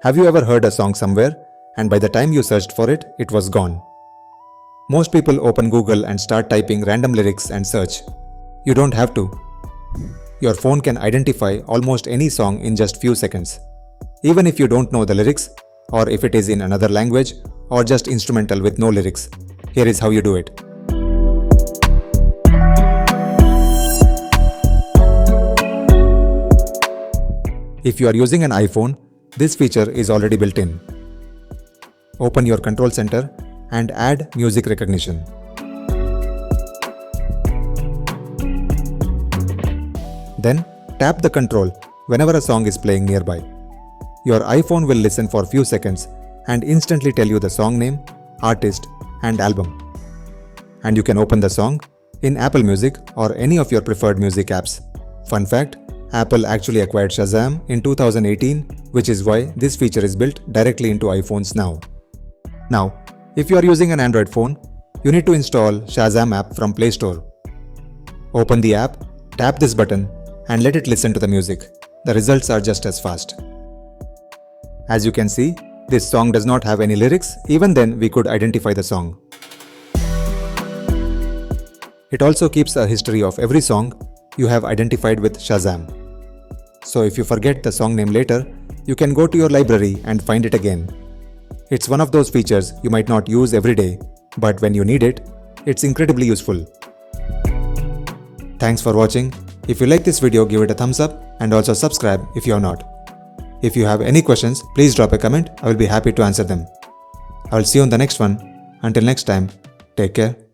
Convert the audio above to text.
Have you ever heard a song somewhere and by the time you searched for it, it was gone? Most people open Google and start typing random lyrics and search. You don't have to. Your phone can identify almost any song in just few seconds. Even if you don't know the lyrics, or if it is in another language, or just instrumental with no lyrics. Here is how you do it. If you are using an iPhone, this feature is already built in. Open your control center and add music recognition. Then tap the control whenever a song is playing nearby. Your iPhone will listen for few seconds and instantly tell you the song name, artist, and album. And you can open the song in Apple Music or any of your preferred music apps. Fun fact, Apple actually acquired Shazam in 2018, which is why this feature is built directly into iPhones now. Now, if you are using an Android phone, you need to install Shazam app from Play Store. Open the app, tap this button, and let it listen to the music. The results are just as fast. As you can see, this song does not have any lyrics, even then we could identify the song. It also keeps a history of every song you have identified with Shazam. So if you forget the song name later, you can go to your library and find it again. It's one of those features you might not use every day, but when you need it, it's incredibly useful. Thanks for watching. If you like this video, give it a thumbs up and also subscribe if you are not. If you have any questions, please drop a comment. I will be happy to answer them. I will see you on the next one. Until next time, take care.